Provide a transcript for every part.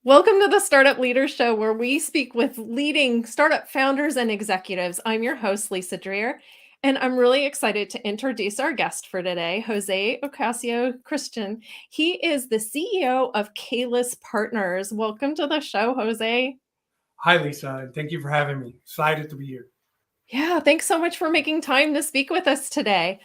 Welcome to the Startup Leaders Show, where we speak with leading startup founders and executives. I'm your host, Lisa Dreher, and I'm really excited to introduce our guest for today, Jose Ocasio-Christian. He is the CEO of Caelus Partners. Welcome to the show, Jose. Hi, Lisa, and thank you for having me. Excited to be here. Yeah, thanks so much for making time to speak with us today.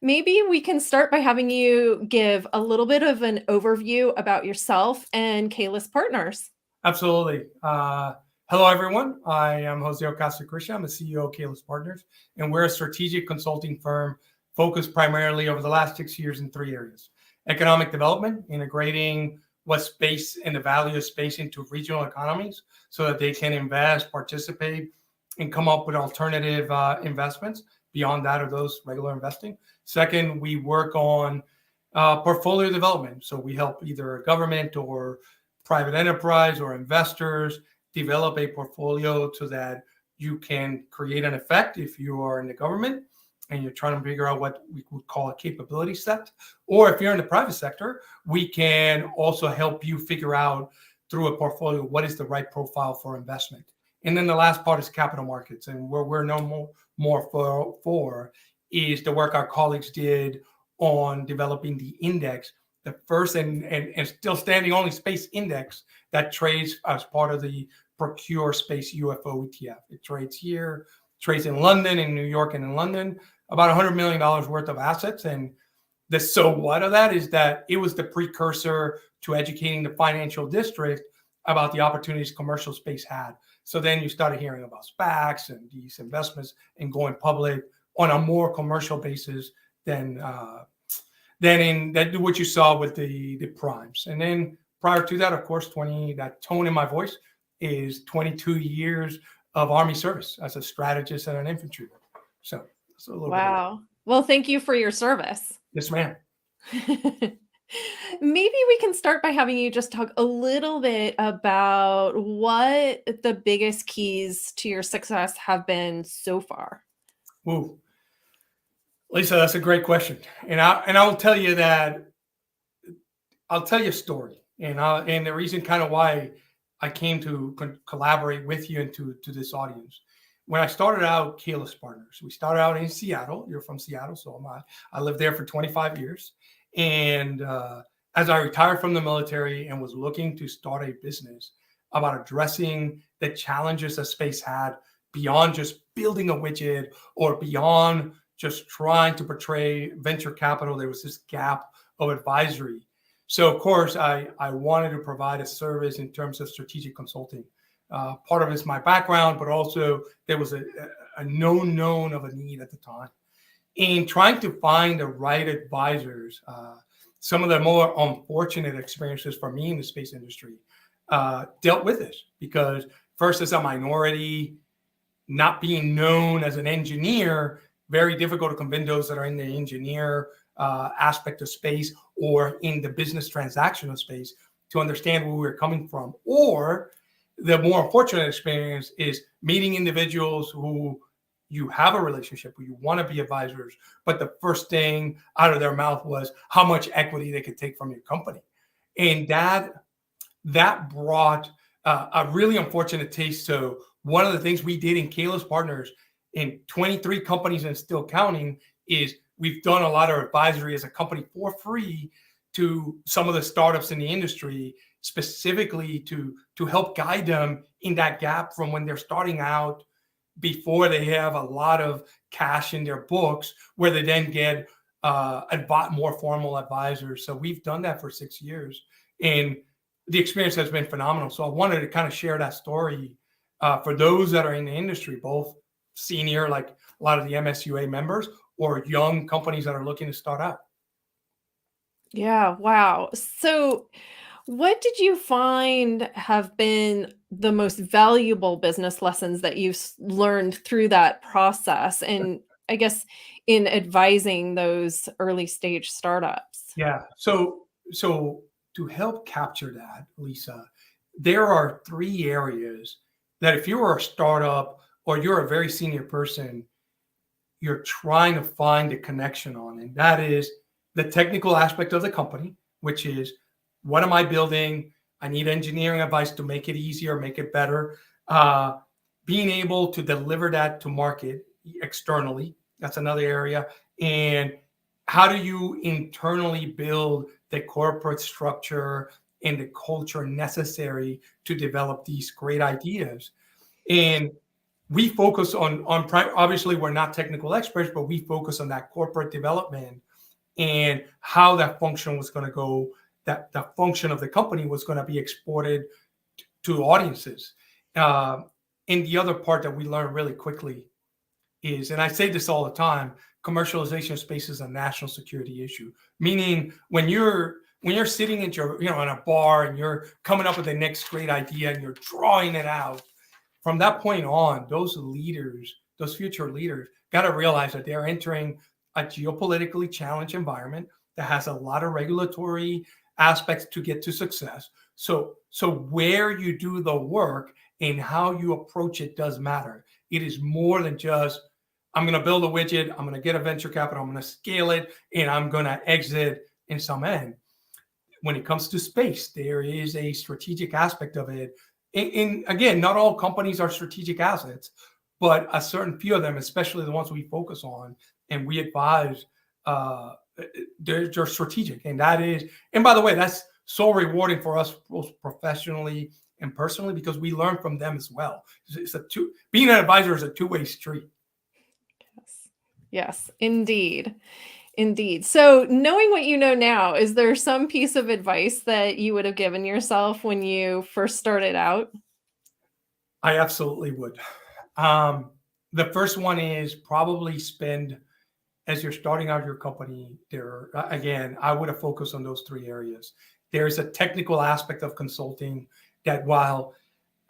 Maybe we can start by having you give a little bit of an overview about yourself and Caelus Partners. Absolutely. Hello, everyone. I am Jose Ocasio-Christian. I'm the CEO of Caelus Partners, and we're a strategic consulting firm focused primarily over the last 6 years in three areas: economic development, integrating what space and the value of space into regional economies so that they can invest, participate, and come up with alternative investments beyond that of those regular investing. Second, we work on portfolio development. So we help either a government or private enterprise or investors develop a portfolio so that you can create an effect if you are in the government and you're trying to figure out what we would call a capability set. Or if you're in the private sector, we can also help you figure out through a portfolio what is the right profile for investment. And then the last part is capital markets. And where we're known more for is the work our colleagues did on developing the index, the first and still standing only space index that trades as part of the Procure Space UFO ETF. It trades here, trades in London, in New York, and in London, about $100 million worth of assets. And the so what of that is that it was the precursor to educating the financial district about the opportunities commercial space had. So then you started hearing about SPACs and these investments and going public on a more commercial basis than in that what you saw with the primes. And then prior to that, of course, that tone in my voice is 22 years of Army service as a strategist and an infantryman. So that's a little bit. Wow. Well, thank you for your service. Yes, ma'am. Maybe we can start by having you just talk a little bit about what the biggest keys to your success have been so far. Ooh. Lisa, that's a great question. And I will tell you that I'll tell you a story. And the reason kind of why I came to collaborate with you and to this audience. When I started out Caelus Partners, we started out in Seattle. You're from Seattle, so am I. I lived there for 25 years. And as I retired from the military and was looking to start a business about addressing the challenges that space had beyond just building a widget or beyond just trying to portray venture capital, there was this gap of advisory. So, of course, I wanted to provide a service in terms of strategic consulting. Part of it is my background, but also there was a known of a need at the time. In trying to find the right advisors, some of the more unfortunate experiences for me in the space industry dealt with this because first, as a minority, not being known as an engineer, very difficult to convince those that are in the engineer aspect of space or in the business transactional space to understand where we're coming from. Or the more unfortunate experience is meeting individuals who you have a relationship with, you want to be advisors, but the first thing out of their mouth was how much equity they could take from your company. And that brought a really unfortunate taste. So one of the things we did in Caelus Partners in 23 companies and still counting is we've done a lot of advisory as a company for free to some of the startups in the industry, specifically to help guide them in that gap from when they're starting out before they have a lot of cash in their books, where they then get more formal advisors. So we've done that for 6 years, and the experience has been phenomenal. So I wanted to kind of share that story for those that are in the industry, both senior, like a lot of the MSUA members, or young companies that are looking to start out. Yeah, wow. So, what did you find have been the most valuable business lessons that you've learned through that process? And I guess in advising those early stage startups? Yeah. So to help capture that, Lisa, there are three areas that if you're a startup or you're a very senior person, you're trying to find a connection on. And that is the technical aspect of the company, which is what am I building? I need engineering advice to make it easier, make it better. Being able to deliver that to market externally, that's another area. And how do you internally build the corporate structure and the culture necessary to develop these great ideas? And we focus on obviously we're not technical experts, but we focus on that corporate development and how that function was going to go, that the function of the company was going to be exported to audiences. And the other part that we learned really quickly is, and I say this all the time, commercialization space is a national security issue. Meaning when you're sitting at your, in a bar and you're coming up with the next great idea and you're drawing it out, from that point on, those leaders, those future leaders, got to realize that they're entering a geopolitically challenged environment that has a lot of regulatory aspects to get to success. So where you do the work and how you approach it does matter. It is more than just, I'm going to build a widget, I'm going to get a venture capital, I'm going to scale it, and I'm going to exit in some end. When it comes to space, there is a strategic aspect of it. And again, not all companies are strategic assets, but a certain few of them, especially the ones we focus on and we advise, they're strategic. And that is, and by the way, that's so rewarding for us both professionally and personally, because we learn from them as well. Being an advisor is a two-way street. Yes, indeed. Indeed. So knowing what you know now, is there some piece of advice that you would have given yourself when you first started out? I absolutely would. The first one is probably spend, as you're starting out your company, again, I would have focused on those three areas. There's a technical aspect of consulting that, while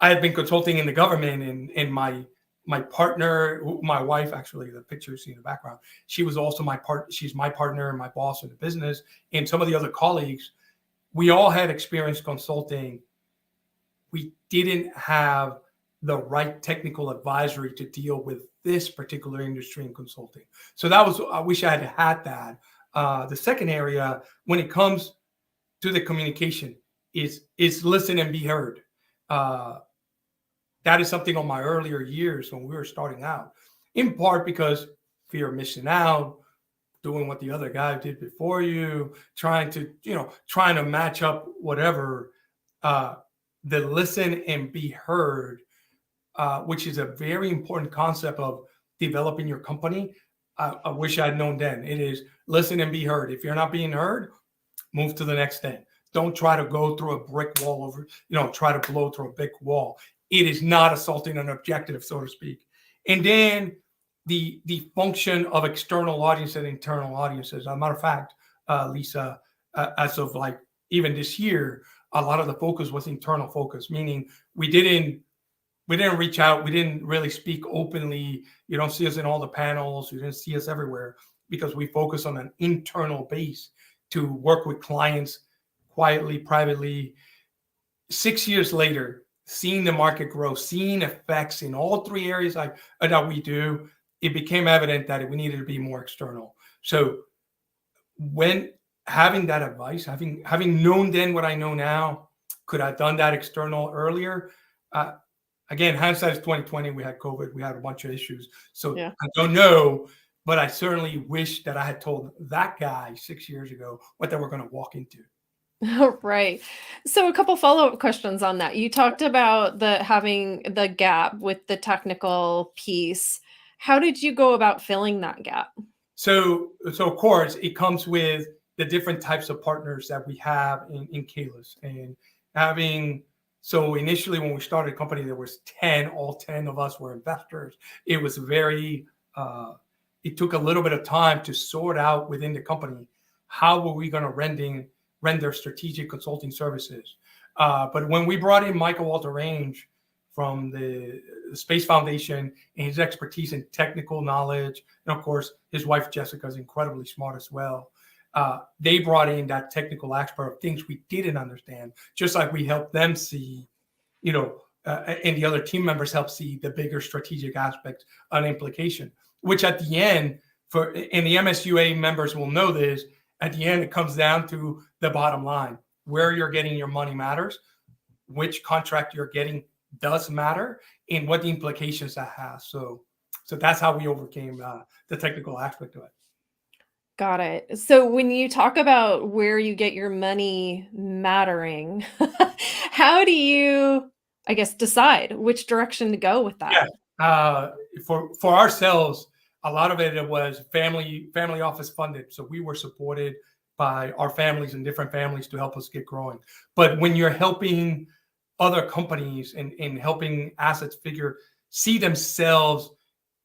I had been consulting in the government, and my partner, my wife, actually, the picture you see in the background, she was also she's my partner and my boss in the business. And some of the other colleagues, we all had experience consulting. We didn't have the right technical advisory to deal with this particular industry in consulting. So I wish I had that. The second area, when it comes to the communication, is listen and be heard. That is something on my earlier years when we were starting out, in part because fear of missing out, doing what the other guy did before you, trying to match up whatever. The listen and be heard, which is a very important concept of developing your company. I wish I'd known then. It is listen and be heard. If you're not being heard, move to the next thing. Don't try to go through a brick wall try to blow through a big wall. It is not assaulting an objective, so to speak. And then the function of external audience and internal audiences. As a matter of fact, Lisa, as of like even this year, a lot of the focus was internal focus, meaning we didn't reach out. We didn't really speak openly. You don't see us in all the panels. You didn't see us everywhere because we focus on an internal base to work with clients quietly, privately. 6 years later, seeing the market grow, seeing effects in all three areas that we do, it became evident that we needed to be more external. So when having that advice, having known then what I know now, could I have done that external earlier? Again, hindsight is 2020. We had COVID. We had a bunch of issues. So yeah. I don't know, but I certainly wish that I had told that guy 6 years ago what they were going to walk into. Right. So a couple follow-up questions on that. You talked about having the gap with the technical piece. How did you go about filling that gap? So of course, it comes with the different types of partners that we have in Caelus, and so initially when we started a company, there was 10, all 10 of us were investors. It was it took a little bit of time to sort out within the company, how were we going to render strategic consulting services. But when we brought in Michael Walter Range from the Space Foundation and his expertise in technical knowledge, and of course, his wife Jessica is incredibly smart as well. They brought in that technical expert of things we didn't understand, just like we helped them see, and the other team members help see the bigger strategic aspects and implication, which at the end, and the MSUA members will know this, at the end, it comes down to the bottom line. Where you're getting your money matters. which contract you're getting does matter and what the implications that has. So that's how we overcame the technical aspect of it. Got it. So when you talk about where you get your money mattering, how do you, I guess, decide which direction to go with that? Yeah. For ourselves, a lot of it was family office funded. So we were supported by our families and different families to help us get growing. But when you're helping other companies and helping assets see themselves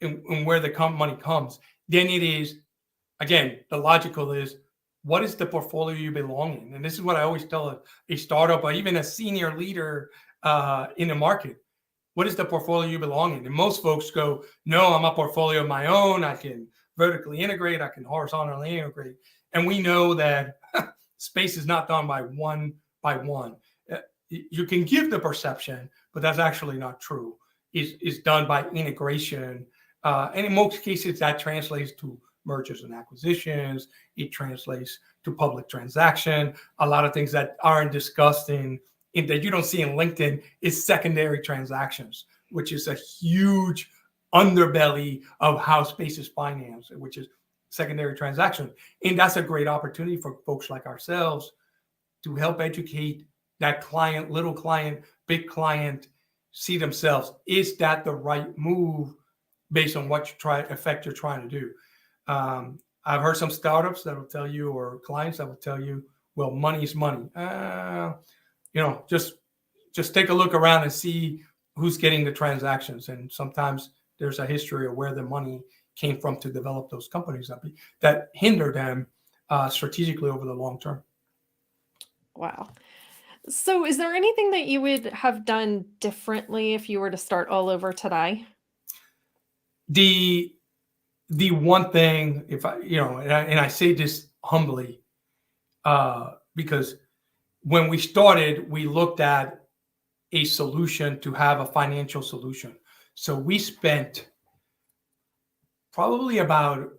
in where the money comes, then it is, again, the logical is, what is the portfolio you belong in? And this is what I always tell a startup or even a senior leader in the market. What is the portfolio you belong in? And most folks go, no, I'm a portfolio of my own. I can vertically integrate. I can horizontally integrate. And we know that space is not done by one. You can give the perception, but that's actually not true. It's done by integration. And in most cases, that translates to mergers and acquisitions. It translates to public transaction. A lot of things that aren't discussed that you don't see in LinkedIn is secondary transactions, which is a huge underbelly of how space is financed, which is secondary transaction. And that's a great opportunity for folks like ourselves to help educate that client, little client, big client, see themselves. Is that the right move based on what you're trying to do? I've heard some startups that will tell you, or clients that will tell you, well, money is money. Just take a look around and see who's getting the transactions. And sometimes there's a history of where the money came from to develop those companies that hinder them strategically over the long term. Wow. So is there anything that you would have done differently if you were to start all over today? The one thing, if I say this humbly, because when we started, we looked at a solution to have a financial solution. So we spent probably about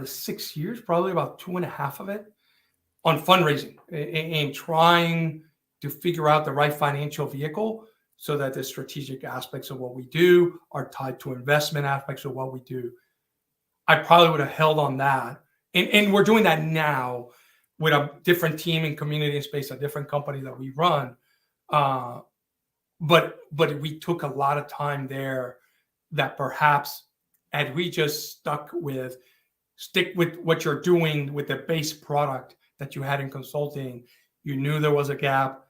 6 years, probably about 2.5 of it, on fundraising and trying to figure out the right financial vehicle so that the strategic aspects of what we do are tied to investment aspects of what we do. I probably would have held on that. And we're doing that now with a different team in community and space, a different company that we run. But we took a lot of time there that perhaps had we just stick with what you're doing with the base product that you had in consulting, you knew there was a gap,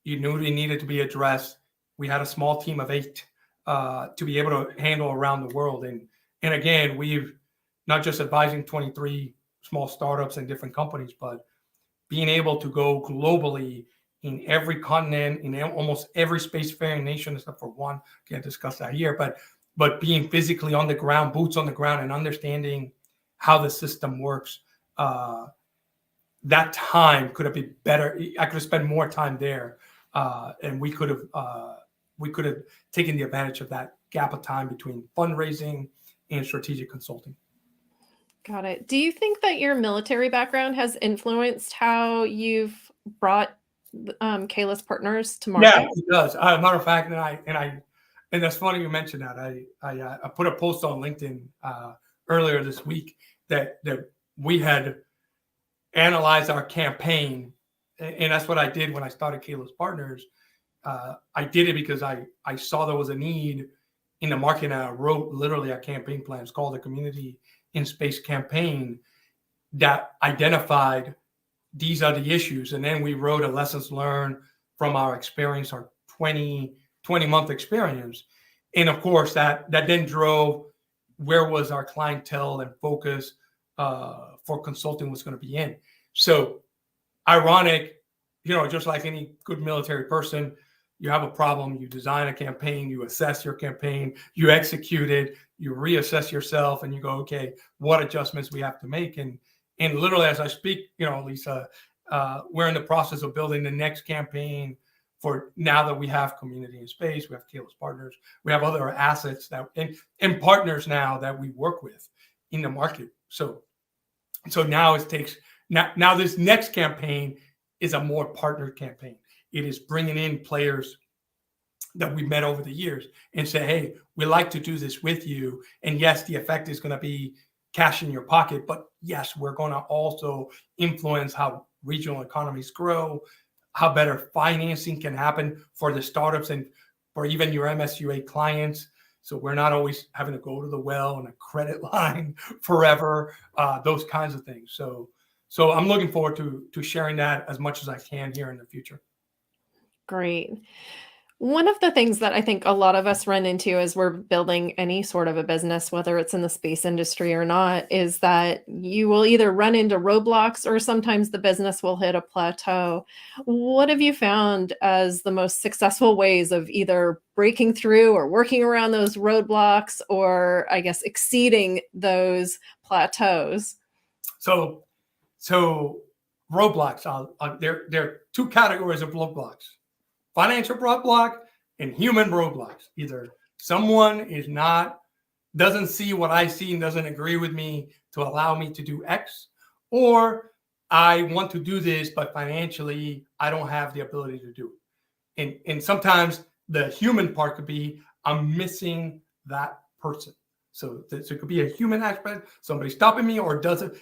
you knew it needed to be addressed. We had a small team of 8 to be able to handle around the world. And again, we've not just advising 23 small startups and different companies, but being able to go globally in every continent, in almost every spacefaring nation except for one. Can't discuss that here, but being physically on the ground, boots on the ground, and understanding how the system works. That time could have been better. I could have spent more time there, and we could have taken the advantage of that gap of time between fundraising and strategic consulting. Got it. Do you think that your military background has influenced how you've brought Caelus Partners to market? Yeah, it does. Matter of fact, and that's funny you mentioned that. I put a post on LinkedIn earlier this week that we had analyzed our campaign, and that's what I did when I started Caelus Partners. I did it because I saw there was a need in the market, and I wrote literally a campaign plan. It's called the Community in Space Campaign that identified these are the issues. And then we wrote a lessons learned from our experience, our 20-month experience. And of course, that then drove where was our clientele and focus for consulting was going to be in. So ironic, just like any good military person, you have a problem, you design a campaign, you assess your campaign, you execute it, you reassess yourself, and you go, okay, what adjustments we have to make? And literally as I speak, Lisa, we're in the process of building the next campaign for now that we have community in space, we have Caelus Partners, we have other assets that and partners now that we work with in the market. So now it takes now this next campaign is a more partnered campaign. It is bringing in players that we've met over the years and say, hey, we like to do this with you. And yes, the effect is going to be cash in your pocket, but yes, we're going to also influence how regional economies grow, how better financing can happen for the startups and for even your MSUA clients. So we're not always having to go to the well and a credit line forever, those kinds of things. So I'm looking forward to sharing that as much as I can here in the future. Great. One of the things that I think a lot of us run into as we're building any sort of a business, whether it's in the space industry or not, is that you will either run into roadblocks or sometimes the business will hit a plateau. What have you found as the most successful ways of either breaking through or working around those roadblocks or, I guess, exceeding those plateaus? So roadblocks, there are two categories of roadblocks: financial roadblock and human roadblocks. Either someone doesn't see what I see and doesn't agree with me to allow me to do X, or I want to do this, but financially I don't have the ability to do it. And sometimes the human part could be I'm missing that person. So it could be a human aspect, somebody stopping me, or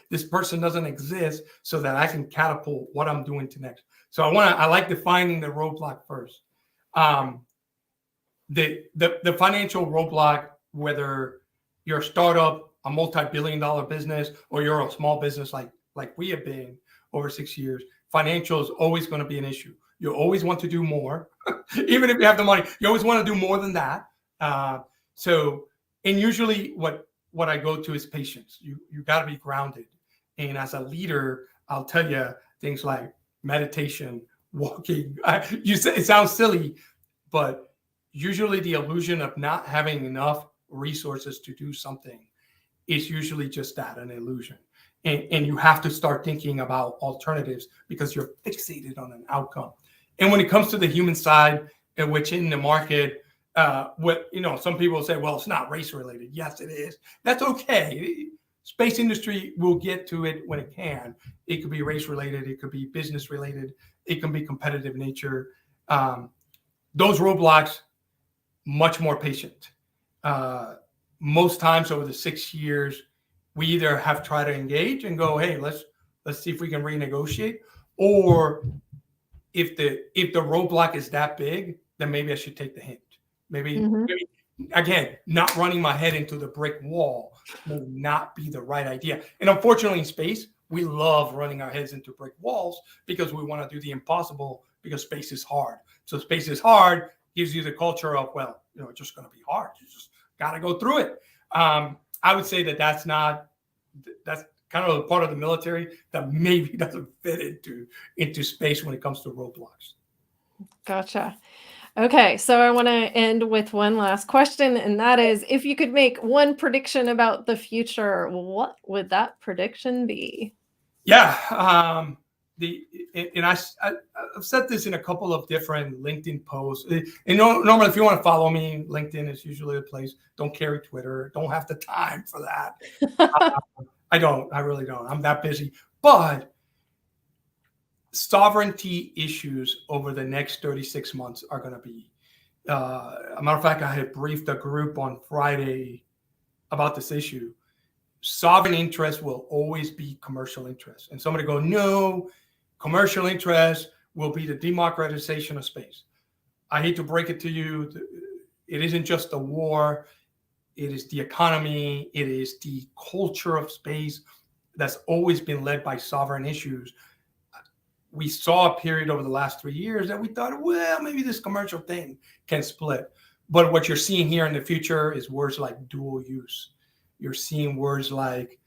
this person doesn't exist so that I can catapult what I'm doing to next. So I like defining the roadblock first. The financial roadblock, whether you're a startup, a multi-billion-dollar business, or you're a small business like we have been over 6 years, financial is always going to be an issue. You always want to do more, even if you have the money. You always want to do more than that. And usually what I go to is patience. You got to be grounded. And as a leader, I'll tell you things like meditation, walking. It sounds silly, but usually the illusion of not having enough resources to do something is usually just that, an illusion. And you have to start thinking about alternatives because you're fixated on an outcome. And when it comes to the human side, which in the market, some people say, well, it's not race related. Yes, it is. That's okay. Space industry will get to it when it can. It could be race related. It could be business related. It can be competitive nature. Those roadblocks, much more patient. Most times over the 6 years, we either have tried to engage and go, hey, let's see if we can renegotiate, or if the roadblock is that big, then maybe I should take the hint. Maybe again, not running my head into the brick wall may not be the right idea. And unfortunately, in space, we love running our heads into brick walls because we want to do the impossible because space is hard. So space is hard gives you the culture of, well, it's just going to be hard. You just got to go through it. I would say that's kind of a part of the military that maybe doesn't fit into space when it comes to roadblocks. Gotcha. Okay, so I want to end with one last question, and that is, if you could make one prediction about the future, what would that prediction be? Yeah, I've said this in a couple of different LinkedIn posts. Normally, if you want to follow me, LinkedIn is usually the place. Don't carry Twitter. Don't have the time for that. I don't. I really don't. I'm that busy. But sovereignty issues over the next 36 months are going to be. A matter of fact, I had briefed a group on Friday about this issue. Sovereign interest will always be commercial interest. And somebody go, no, commercial interest will be the democratization of space. I hate to break it to you. It isn't just the war. It is the economy. It is the culture of space that's always been led by sovereign issues. We saw a period over the last 3 years that we thought, well, maybe this commercial thing can split. But what you're seeing here in the future is words like dual use. You're seeing words like,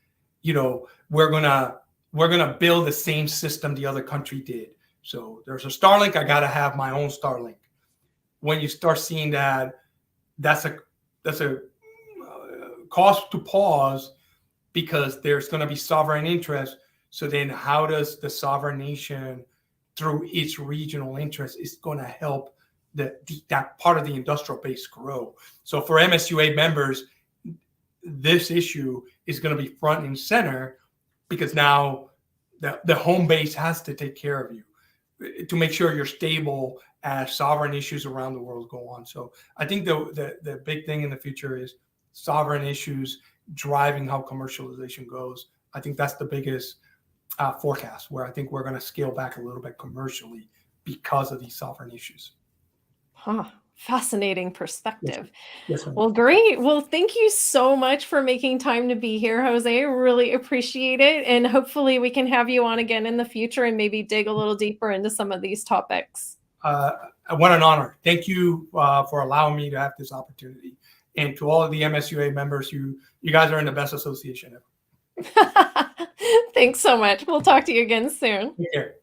we're gonna build the same system the other country did. So there's a Starlink, I gotta have my own Starlink. When you start seeing that, that's a cause to pause, because there's going to be sovereign interest. So then how does the sovereign nation, through its regional interest, is going to help that part of the industrial base grow? So for MSUA members, this issue is going to be front and center, because now the home base has to take care of you. to make sure you're stable as sovereign issues around the world go on. So I think the big thing in the future is sovereign issues driving how commercialization goes. I think that's the biggest forecast, where I think we're going to scale back a little bit commercially because of these sovereign issues. Huh. Fascinating perspective. Yes, ma'am. Well, great. Well, thank you so much for making time to be here, Jose. Really appreciate it. And hopefully we can have you on again in the future and maybe dig a little deeper into some of these topics. What an honor. Thank you for allowing me to have this opportunity. And to all of the MSUA members, you guys are in the best association ever. Thanks so much. We'll talk to you again soon. Take care.